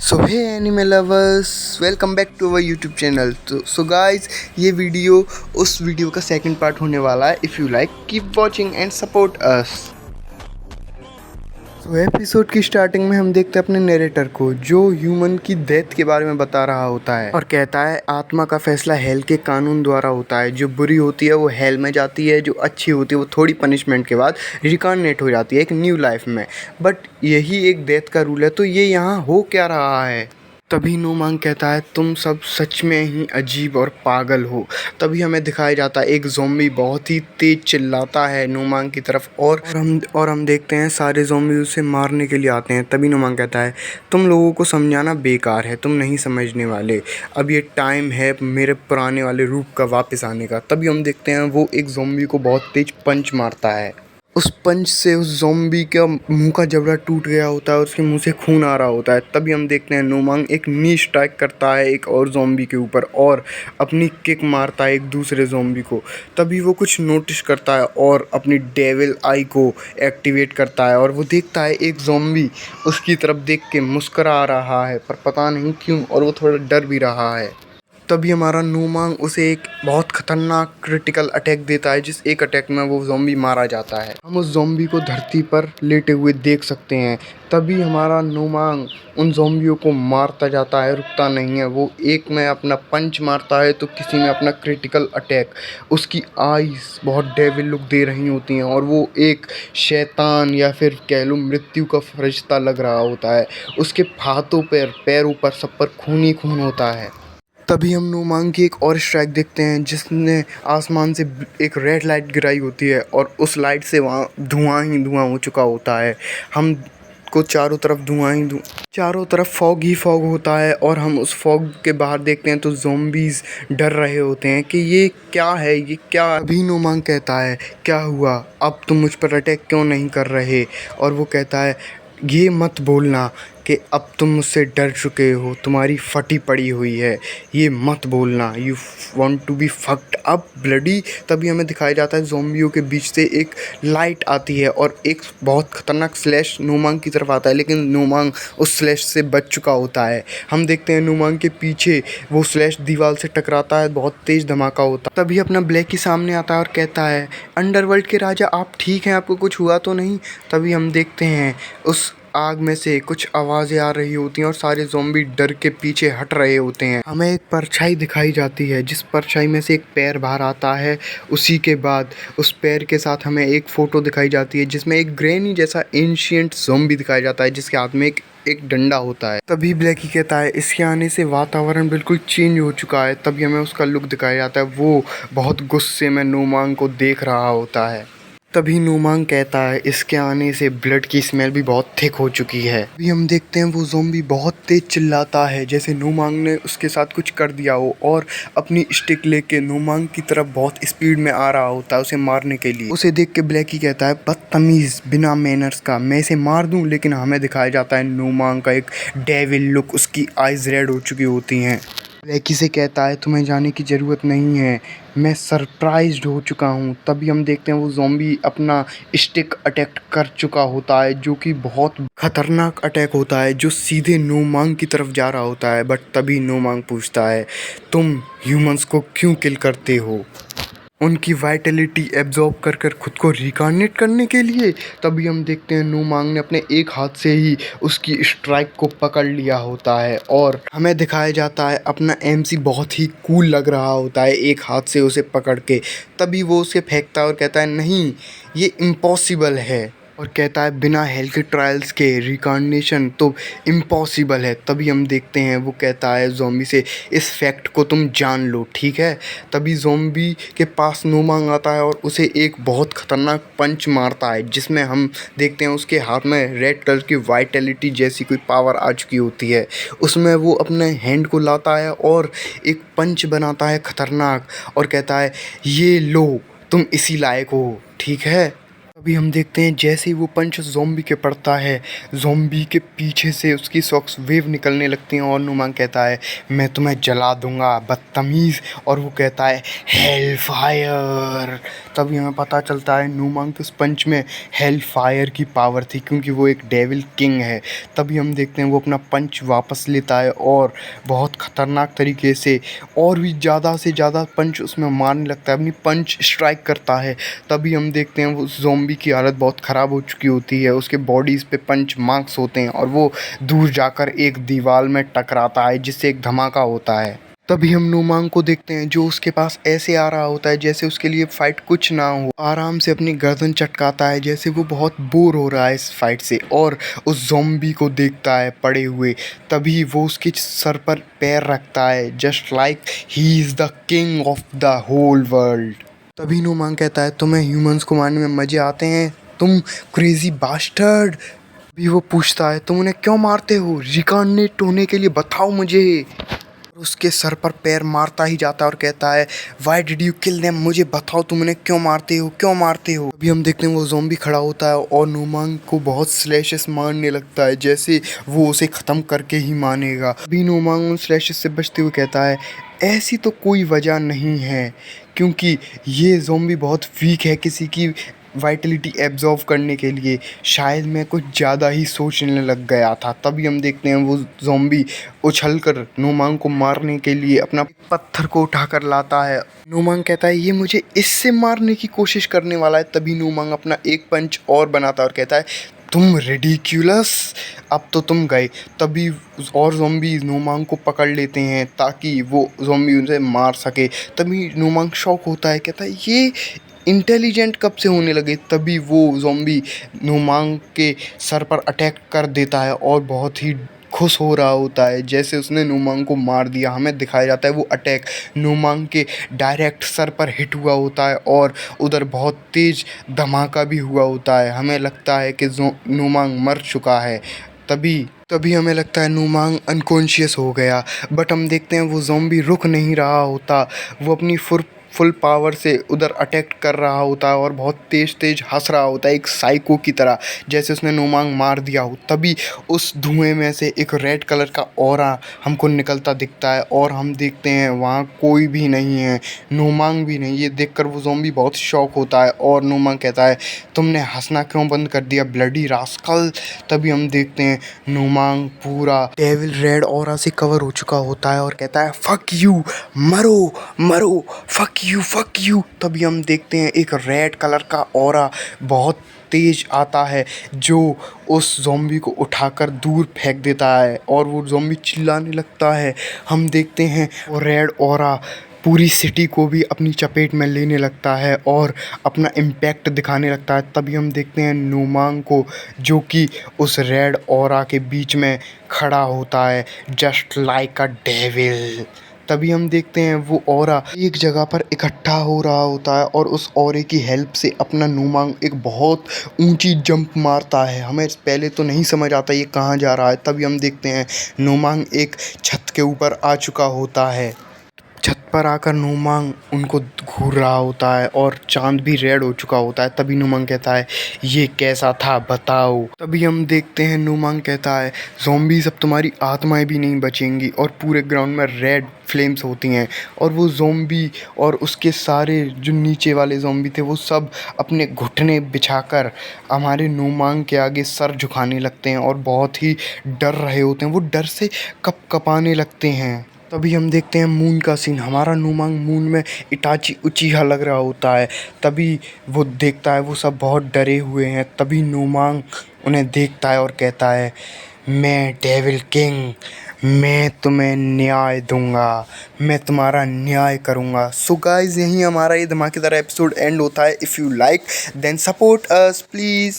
So hey animal lovers, welcome back to our YouTube channel. तो guys, ये video उस video का second part होने वाला है। If you like keep watching and support us. तो एपिसोड की स्टार्टिंग में हम देखते हैं अपने नरेटर को, जो ह्यूमन की डेथ के बारे में बता रहा होता है और कहता है आत्मा का फैसला हेल के कानून द्वारा होता है। जो बुरी होती है वो हेल में जाती है, जो अच्छी होती है वो थोड़ी पनिशमेंट के बाद रिकॉर्नेट हो जाती है एक न्यू लाइफ में। बट यही एक डेथ का रूल है, तो ये यहाँ हो क्या रहा है? तभी नोमांग कहता है तुम सब सच में ही अजीब और पागल हो। तभी हमें दिखाया जाता है एक ज़ॉम्बी बहुत ही तेज चिल्लाता है नोमांग की तरफ और हम देखते हैं सारे ज़ॉम्बी उसे मारने के लिए आते हैं। तभी नोमांग कहता है तुम लोगों को समझाना बेकार है, तुम नहीं समझने वाले। अब ये टाइम है मेरे पुराने वाले रूप का वापस आने का। तभी हम देखते हैं वो एक ज़ॉम्बी को बहुत तेज पंच मारता है। उस पंच से उस ज़ॉम्बी का मुंह का जबड़ा टूट गया होता है और उसके मुंह से खून आ रहा होता है। तभी हम देखते हैं नोमांग एक नी स्ट्राइक करता है एक और ज़ॉम्बी के ऊपर और अपनी किक मारता है एक दूसरे ज़ॉम्बी को। तभी वो कुछ नोटिस करता है और अपनी डेविल आई को एक्टिवेट करता है और वो देखता है एक ज़ॉम्बी उसकी तरफ देख के मुस्करा रहा है, पर पता नहीं क्यों, और वो थोड़ा डर भी रहा है। तभी हमारा नोमांग उसे एक बहुत खतरनाक क्रिटिकल अटैक देता है, जिस एक अटैक में वो ज़ॉम्बी मारा जाता है। हम उस ज़ॉम्बी को धरती पर लेटे हुए देख सकते हैं। तभी हमारा नोमांग उन ज़ॉम्बियों को मारता जाता है, रुकता नहीं है। वो एक में अपना पंच मारता है तो किसी में अपना क्रिटिकल अटैक। उसकी आईज बहुत डेविल लुक दे रही होती हैं और वो एक शैतान या फिर कह लो मृत्यु का फरिश्ता लग रहा होता है। उसके हाथों पर, पैरों पर, सब पर खून ही खून होता है। तभी हम नोमांग की एक और स्ट्राइक देखते हैं, जिसने आसमान से एक रेड लाइट गिराई होती है और उस लाइट से वहाँ धुआं ही धुआं हो चुका होता है। हम को चारों तरफ धुआं ही चारों तरफ फॉग ही फॉग होता है और हम उस फॉग के बाहर देखते हैं तो ज़ॉम्बीज़ डर रहे होते हैं कि ये क्या है, ये क्या। अभी नोमांग कहता है क्या हुआ, अब तुम मुझ पर अटैक क्यों नहीं कर रहे? और वो कहता है ये मत बोलना कि अब तुम मुझसे डर चुके हो, तुम्हारी फटी पड़ी हुई है, ये मत बोलना। You want to be fucked up bloody. तभी हमें दिखाया जाता है ज़ॉम्बियों के बीच से एक लाइट आती है और एक बहुत खतरनाक स्लैश नोमांग की तरफ आता है, लेकिन नोमांग उस स्लैश से बच चुका होता है। हम देखते हैं नोमांग के पीछे वो स्लैश दीवार से टकराता है, बहुत तेज़ धमाका होता है। तभी अपना ब्लैकी सामने आता है और कहता है अंडरवर्ल्ड के राजा आप ठीक हैं, आपको कुछ हुआ तो नहीं? तभी हम देखते हैं उस आग में से कुछ आवाज़ें आ रही होती हैं और सारे ज़ॉम्बी डर के पीछे हट रहे होते हैं। हमें एक परछाई दिखाई जाती है, जिस परछाई में से एक पैर बाहर आता है। उसी के बाद उस पैर के साथ हमें एक फ़ोटो दिखाई जाती है, जिसमें एक ग्रैनी जैसा एंशिएंट ज़ॉम्बी दिखाया जाता है, जिसके हाथ में एक डंडा होता है। तभी ब्लैकी कहता है इसके आने से वातावरण बिल्कुल चेंज हो चुका है। तभी हमें उसका लुक दिखाया जाता है, वो बहुत गुस्से में नोमांग को देख रहा होता है। तभी नोमांग कहता है इसके आने से ब्लड की स्मेल भी बहुत थिक हो चुकी है। अभी हम देखते हैं वो ज़ॉम्बी बहुत तेज चिल्लाता है, जैसे नोमांग ने उसके साथ कुछ कर दिया हो, और अपनी स्टिक लेके नोमांग की तरफ बहुत स्पीड में आ रहा होता है उसे मारने के लिए। उसे देख के ब्लैकी कहता है बदतमीज़, बिना मैनर्स का, मैं इसे मार दूं। लेकिन हमें दिखाया जाता है नोमांग का एक डेविल लुक, उसकी आइज़ रेड हो चुकी होती हैं। ब्लैकी से कहता है तुम्हें जाने की ज़रूरत नहीं है, मैं सरप्राइज्ड हो चुका हूँ। तभी हम देखते हैं वो ज़ॉम्बी अपना स्टिक अटैक कर चुका होता है, जो कि बहुत खतरनाक अटैक होता है, जो सीधे नोमांग की तरफ जा रहा होता है। बट तभी नोमांग पूछता है तुम ह्यूमंस को क्यों किल करते हो? उनकी वाइटलिटी एब्जॉर्ब कर कर खुद को रिकार्नेट करने के लिए। तभी हम देखते हैं नोमांग ने अपने एक हाथ से ही उसकी स्ट्राइक को पकड़ लिया होता है और हमें दिखाया जाता है अपना एमसी बहुत ही कूल लग रहा होता है एक हाथ से उसे पकड़ के। तभी वो उसे फेंकता है और कहता है नहीं, ये इम्पॉसिबल है, और कहता है बिना हेल के ट्रायल्स के रिकार्नेशन तो इम्पॉसिबल है। तभी हम देखते हैं वो कहता है ज़ॉम्बी से इस फैक्ट को तुम जान लो, ठीक है? तभी ज़ॉम्बी के पास नोमांग आता है और उसे एक बहुत ख़तरनाक पंच मारता है, जिसमें हम देखते हैं उसके हाथ में रेड कलर की वाइटलिटी जैसी कोई पावर आ चुकी होती है। उसमें वो अपने हैंड को लाता है और एक पंच बनाता है ख़तरनाक और कहता है ये लो, तुम इसी लायक हो, ठीक है? अभी हम देखते हैं जैसे ही वो पंच ज़ॉम्बी के पड़ता है, ज़ॉम्बी के पीछे से उसकी शॉक्स वेव निकलने लगती हैं और नुमांग कहता है मैं तुम्हें जला दूंगा बदतमीज़, और वो कहता है हेल फायर। तभी हमें पता चलता है नुमांग के उस पंच में हेल फायर की पावर थी, क्योंकि वो एक डेविल किंग है। तभी हम देखते हैं वो अपना पंच वापस लेता है और बहुत ख़तरनाक तरीके से और भी ज़्यादा से ज़्यादा पंच उसमें मारने लगता है, अपनी पंच स्ट्राइक करता है। तभी हम देखते हैं वो ज़ॉम्बी की हालत बहुत ख़राब हो चुकी होती है, उसके बॉडीज़ पे पंच मार्क्स होते हैं और वो दूर जाकर एक दीवार में टकराता है जिससे एक धमाका होता है। तभी हम नुमांग को देखते हैं जो उसके पास ऐसे आ रहा होता है जैसे उसके लिए फाइट कुछ ना हो, आराम से अपनी गर्दन चटकाता है जैसे वो बहुत बोर हो रहा है इस फाइट से, और उस ज़ॉम्बी को देखता है पड़े हुए। तभी वो उसके सर पर पैर रखता है just like he is the king of the whole world. तभी नुमांग कहता है तुम्हें ह्यूमंस को मारने में मज़े आते हैं तुम क्रेजी बास्टर्ड। भी वो पूछता है तुम उन्हें क्यों मारते हो, रिकार्नेट होने के लिए बताओ मुझे। उसके सर पर पैर मारता ही जाता है और कहता है why did you kill them, मुझे बताओ तुम उन्हें क्यों मारते हो, क्यों मारते हो। अभी हम देखते हैं वो ज़ॉम्बी खड़ा होता है और नुमांग को बहुत स्लैशेस मारने लगता है जैसे वो उसे ख़त्म करके ही मानेगा। अभी नुमांग उन स्लैशेस से बचते हुए कहता है ऐसी तो कोई वजह नहीं है, क्योंकि ये ज़ॉम्बी बहुत वीक है किसी की वाइटलिटी एब्जॉर्व करने के लिए, शायद मैं कुछ ज़्यादा ही सोचने लग गया था। तभी हम देखते हैं वो ज़ॉम्बी उछलकर नुमांग को मारने के लिए अपना पत्थर को उठाकर लाता है। नुमांग कहता है ये मुझे इससे मारने की कोशिश करने वाला है। तभी नुमांग अपना एक पंच और बनाता है और कहता है तुम रिडिक्यूलस, अब तो तुम गए। तभी और ज़ॉम्बी नुमांग को पकड़ लेते हैं ताकि वो ज़ॉम्बी उनसे मार सके। तभी नुमांग शॉक होता है, कहता है ये इंटेलिजेंट कब से होने लगे। तभी वो ज़ॉम्बी नुमांग के सर पर अटैक कर देता है और बहुत ही खुश हो रहा होता है जैसे उसने नुमांग को मार दिया। हमें दिखाया जाता है वो अटैक नुमांग के डायरेक्ट सर पर हिट हुआ होता है और उधर बहुत तेज़ धमाका भी हुआ होता है। हमें लगता है कि नुमांग मर चुका है। तभी तभी हमें लगता है नुमांग अनकॉन्शियस हो गया, बट हम देखते हैं वो ज़ॉम्बी रुक नहीं रहा होता, वो अपनी फुल पावर से उधर अटैक कर रहा होता है और बहुत तेज़ तेज़ हंस रहा होता है एक साइको की तरह जैसे उसने नुमांग मार दिया हो। तभी उस धुएं में से एक रेड कलर का ऑरा हमको निकलता दिखता है और हम देखते हैं वहाँ कोई भी नहीं है, नुमांग भी नहीं। ये देखकर वो ज़ॉम्बी बहुत शॉक होता है और नुमांग कहता है तुमने हंसना क्यों बंद कर दिया ब्लडी रास्कल। तभी हम देखते हैं नुमांग पूरा डेविल रेड ऑरा से कवर हो चुका होता है और कहता है फक यू, मरो मरो, फक यू। तभी हम देखते हैं एक रेड कलर का ऑरा बहुत तेज आता है जो उस ज़ॉम्बी को उठाकर दूर फेंक देता है और वो ज़ॉम्बी चिल्लाने लगता है। हम देखते हैं वो रेड ऑरा पूरी सिटी को भी अपनी चपेट में लेने लगता है और अपना इम्पैक्ट दिखाने लगता है। तभी हम देखते हैं नुमांग को जो कि उस रेड ऑरा के बीच में खड़ा होता है जस्ट लाइक अ डेविल। तभी हम देखते हैं वो ऑरा एक जगह पर इकट्ठा हो रहा होता है और उस ऑरे की हेल्प से अपना नुमांग एक बहुत ऊंची जंप मारता है। हमें पहले तो नहीं समझ आता ये कहाँ जा रहा है। तभी हम देखते हैं नुमांग एक छत के ऊपर आ चुका होता है। छत पर आकर नुमांग उनको घूर रहा होता है और चांद भी रेड हो चुका होता है। तभी नुमांग कहता है ये कैसा था बताओ। तभी हम देखते हैं नुमांग कहता है ज़ॉम्बीज़ अब तुम्हारी आत्माएं भी नहीं बचेंगी, और पूरे ग्राउंड में रेड फ्लेम्स होती हैं और वो ज़ॉम्बी और उसके सारे जो नीचे वाले ज़ॉम्बी थे वो सब अपने घुटने बिछाकर हमारे नुमांग के आगे सर झुकाने लगते हैं और बहुत ही डर रहे होते हैं, वो डर से कँपाने लगते हैं। तभी हम देखते हैं मून का सीन, हमारा नुमांग मून में इटाची उचीहा लग रहा होता है। तभी वो देखता है वो सब बहुत डरे हुए हैं। तभी नुमांग उन्हें देखता है और कहता है मैं डेविल किंग, मैं तुम्हें न्याय दूंगा, मैं तुम्हारा न्याय करूंगा। सो गाइज यहीं हमारा ये धमाकेदार एपिसोड एंड होता है। If you like then support us please.